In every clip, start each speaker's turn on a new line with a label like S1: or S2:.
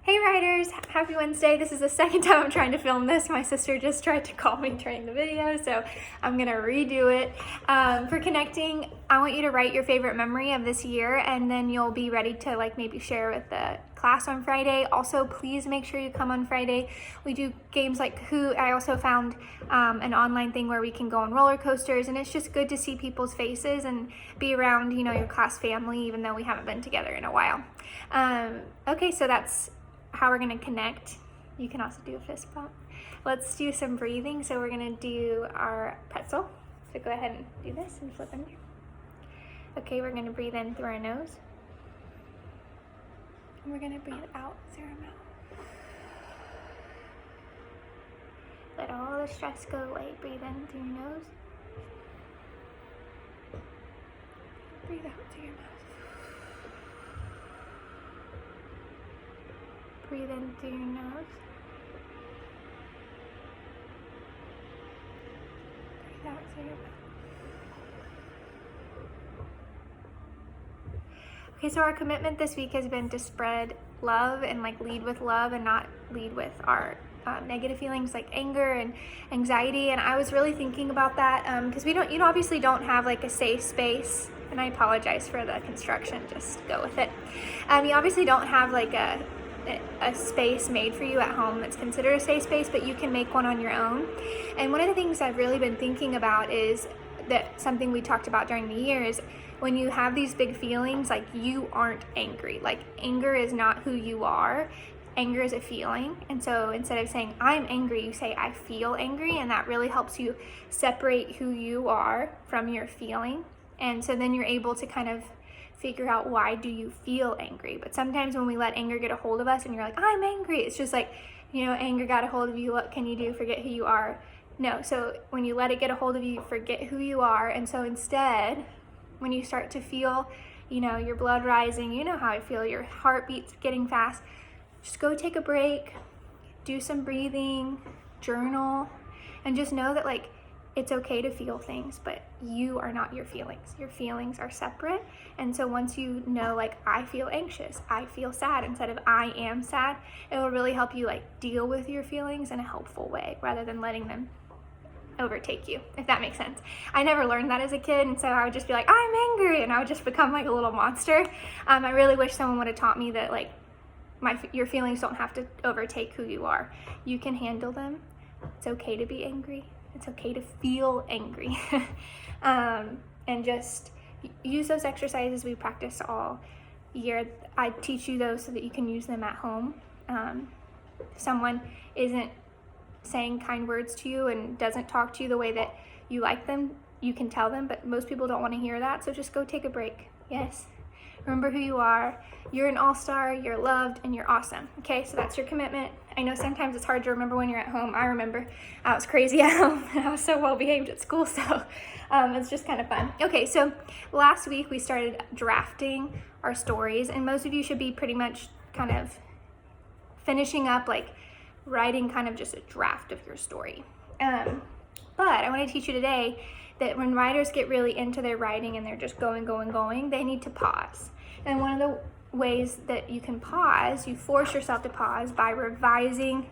S1: Hey writers, happy Wednesday. This is the second time I'm trying to film this. My sister just tried to call me during the video, so I'm gonna redo it. For connecting, I want you to write your favorite memory of this year, and then you'll be ready to maybe share with the class on Friday. Also, please make sure you come on Friday. We do games like Kahoot. I also found an online thing where we can go on roller coasters, and it's just good to see people's faces and be around, your class family, even though we haven't been together in a while. Okay, so that's how we're going to connect. You can also do a fist bump. Let's do some breathing. So we're going to do our pretzel. So go ahead and do this and flip under. Okay, we're going to breathe in through our nose. And we're going to breathe out through our mouth. Let all the stress go away. Breathe in through your nose. Breathe out through your mouth. Breathe in through your nose. Breathe out through your mouth. Okay, so our commitment this week has been to spread love and lead with love and not lead with our negative feelings like anger and anxiety. And I was really thinking about that because you obviously don't have a safe space. And I apologize for the construction, just go with it. You obviously don't have a space made for you at home that's considered a safe space, but you can make one on your own. And one of the things I've really been thinking about is that something we talked about during the year is when you have these big feelings, you aren't angry. Anger is not who you are. Anger is a feeling. And so instead of saying I'm angry, you say I feel angry, and that really helps you separate who you are from your feeling. And so then you're able to kind of figure out why do you feel angry. But sometimes when we let anger get a hold of us and you're like, I'm angry, it's just anger got a hold of you, what can you do? Forget who you are. No, so when you let it get a hold of you, forget who you are. And so instead, when you start to feel, your blood rising, you know how I feel, your heartbeat's getting fast, just go take a break, do some breathing, journal, and just know that it's okay to feel things, but you are not your feelings. Your feelings are separate. And so once you know, I feel anxious, I feel sad, instead of I am sad, it will really help you deal with your feelings in a helpful way rather than letting them overtake you, if that makes sense. I never learned that as a kid, and so I would just be I'm angry, and I would just become a little monster. I really wish someone would have taught me that your feelings don't have to overtake who you are. You can handle them. It's okay to be angry. It's okay to feel angry. And just use those exercises we practice all year. I teach you those so that you can use them at home. If someone isn't saying kind words to you and doesn't talk to you the way that you like them, you can tell them, but most people don't want to hear that. So just go take a break. Yes. Remember who you are. You're an all-star, you're loved, and you're awesome. Okay, so that's your commitment. I know sometimes it's hard to remember when you're at home. I remember I was crazy at home and I was so well behaved at school, so it's just kind of fun. Okay, so last week we started drafting our stories, and most of you should be pretty much kind of finishing up, writing kind of just a draft of your story. But I want to teach you today that when writers get really into their writing and they're just going, they need to pause. And one of the ways that you can pause, you force yourself to pause by revising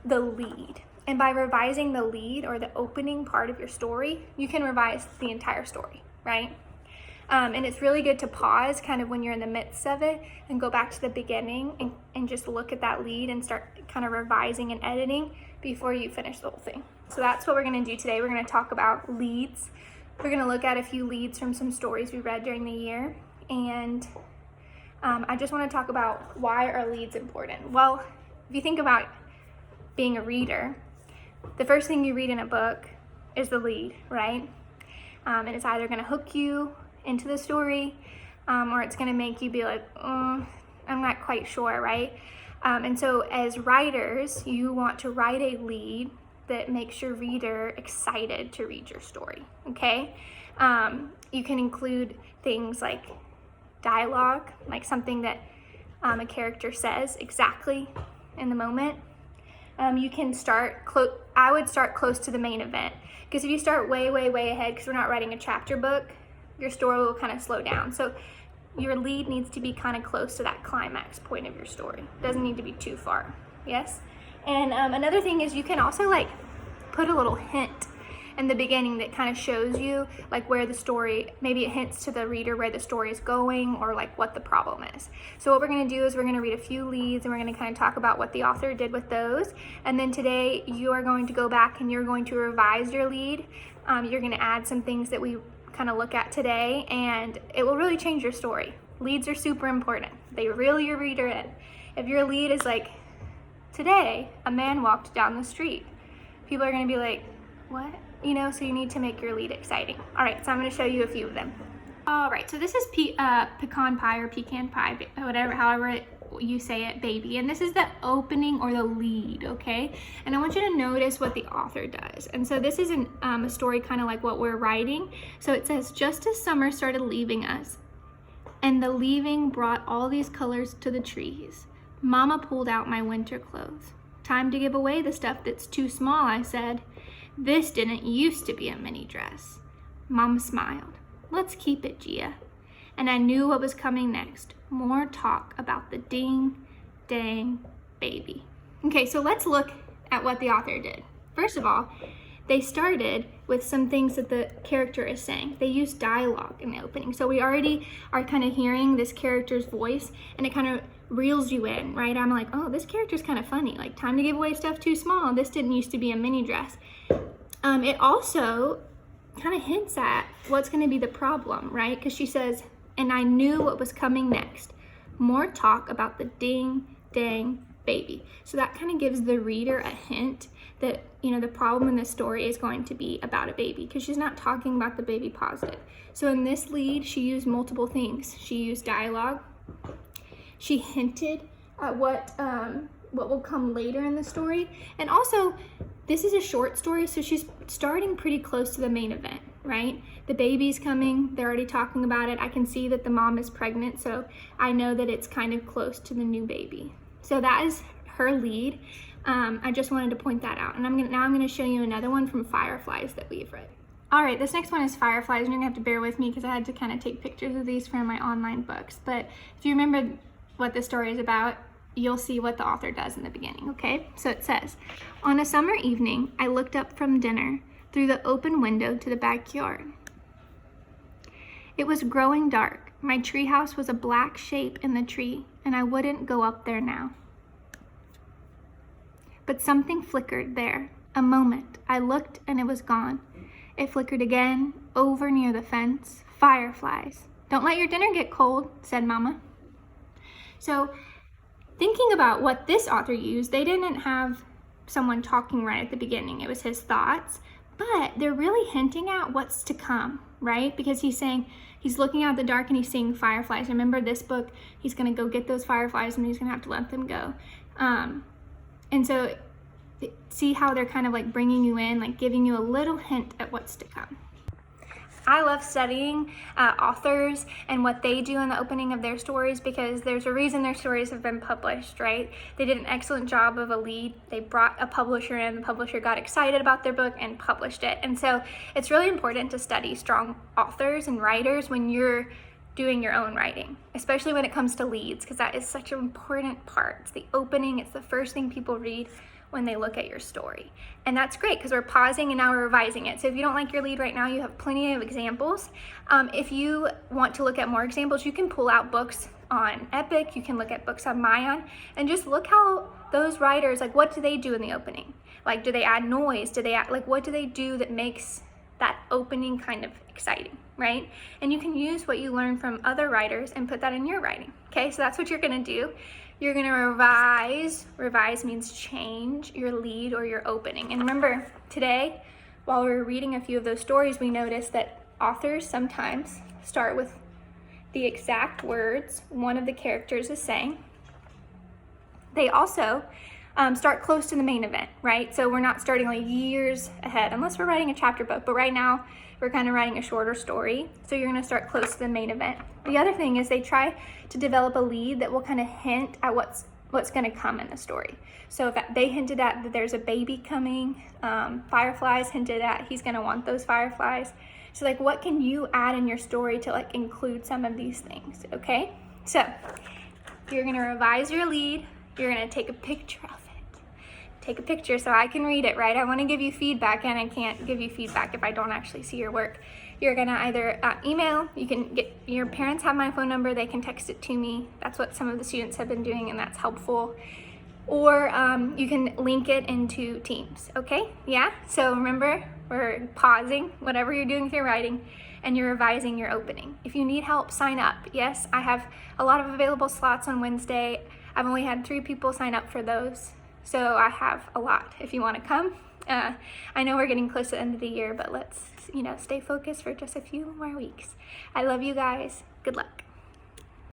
S1: the lead. And by revising the lead or the opening part of your story, you can revise the entire story, right? And it's really good to pause kind of when you're in the midst of it and go back to the beginning and just look at that lead and start kind of revising and editing before you finish the whole thing. So that's what we're going to do today. We're going to talk about leads. We're going to look at a few leads from some stories we read during the year. And I just want to talk about why are leads important. Well, if you think about being a reader, the first thing you read in a book is the lead, right? And it's either going to hook you into the story or it's going to make you be I'm not quite sure, right? And so as writers, you want to write a lead that makes your reader excited to read your story, okay? You can include things like dialogue, something that a character says exactly in the moment. You can start I would start close to the main event, because if you start way ahead, because we're not writing a chapter book, your story will kind of slow down. So your lead needs to be kind of close to that climax point of your story. It doesn't need to be too far. Yes? And another thing is you can also like put a little hint in the beginning that kind of shows you like where the story, maybe it hints to the reader where the story is going or like what the problem is. So what we're going to do is we're going to read a few leads and we're going to kind of talk about what the author did with those. And then today you are going to go back and you're going to revise your lead. You're going to add some things that we kind of look at today, and it will really change your story. Leads are super important. They reel your reader in. If your lead is like, today a man walked down the street, people are going to be like, what? You know, so you need to make your lead exciting. All right, so I'm going to show you a few of them. All right, so this is pecan pie or pecan pie, whatever, however you say it, baby. And this is the opening or the lead, okay? And I want you to notice what the author does. And so this is a story kind of like what we're writing. So it says, just as summer started leaving us, and the leaving brought all these colors to the trees, Mama pulled out my winter clothes. Time to give away the stuff that's too small, I said. This didn't used to be a mini dress. Mama smiled. Let's keep it, Gia. And I knew what was coming next. More talk about the ding, dang, baby. Okay, so let's look at what the author did. First of all, they started with some things that the character is saying. They used dialogue in the opening. So we already are kind of hearing this character's voice, and it kind of reels you in, right? I'm like, oh, this character's kind of funny. Like, time to give away stuff too small. This didn't used to be a mini dress. It also kind of hints at what's going to be the problem, right? Because she says, and I knew what was coming next. More talk about the ding, dang, baby. So that kind of gives the reader a hint that, you know, the problem in this story is going to be about a baby, because she's not talking about the baby positive. So in this lead, she used multiple things. She used dialogue. She hinted at what will come later in the story. And also, this is a short story, so she's starting pretty close to the main event, right? The baby's coming, they're already talking about it. I can see that the mom is pregnant, so I know that it's kind of close to the new baby. So that is her lead. I just wanted to point that out. And now I'm gonna show you another one from Fireflies that we've read. All right, this next one is Fireflies, and you're gonna have to bear with me because I had to kind of take pictures of these from my online books. But if you remember what the story is about, you'll see what the author does in the beginning, okay? So it says, on a summer evening, I looked up from dinner through the open window to the backyard. It was growing dark. My treehouse was a black shape in the tree, and I wouldn't go up there now. But something flickered there. A moment. I looked and it was gone. It flickered again, over near the fence. Fireflies. Don't let your dinner get cold, said Mama. So, thinking about what this author used, they didn't have someone talking right at the beginning. It was his thoughts, but they're really hinting at what's to come, right? Because he's saying, he's looking out the dark and he's seeing fireflies. Remember this book, he's gonna go get those fireflies and he's gonna have to let them go. And so see how they're kind of like bringing you in, like giving you a little hint at what's to come. I love studying authors and what they do in the opening of their stories, because there's a reason their stories have been published, right? They did an excellent job of a lead. They brought a publisher in. The publisher got excited about their book and published it. And so it's really important to study strong authors and writers when you're doing your own writing, especially when it comes to leads, because that is such an important part. It's the opening. It's the first thing people read when they look at your story. And that's great because we're pausing and now we're revising it. So if you don't like your lead right now, you have plenty of examples. If you want to look at more examples, you can pull out books on Epic, you can look at books on Mayan, and just look how those writers, like what do they do in the opening? Like, do they add noise? Do they add, like, what do they do that makes that opening kind of exciting, right? And you can use what you learn from other writers and put that in your writing, okay? So that's what you're gonna do. You're gonna revise. Revise means change your lead or your opening. And remember, today, while we were reading a few of those stories, we noticed that authors sometimes start with the exact words one of the characters is saying. They also start close to the main event, right? So we're not starting like years ahead, unless we're writing a chapter book. But right now, we're kind of writing a shorter story. So you're gonna start close to the main event. The other thing is they try to develop a lead that will kind of hint at what's gonna come in the story. So if they hinted at that there's a baby coming, Fireflies hinted at he's gonna want those fireflies. So like, what can you add in your story to like include some of these things, okay? So you're gonna revise your lead. You're gonna take a picture of it. Take a picture so I can read it, right? I wanna give you feedback, and I can't give you feedback if I don't actually see your work. You're gonna either email, you can get, your parents have my phone number, they can text it to me. That's what some of the students have been doing, and that's helpful. Or you can link it into Teams, okay? Yeah, so remember, we're pausing whatever you're doing with your writing, and you're revising your opening. If you need help, sign up. Yes, I have a lot of available slots on Wednesday. I've only had 3 people sign up for those, so I have a lot if you wanna come. I know we're getting close to the end of the year, but let's, stay focused for just a few more weeks. I love you guys. Good luck.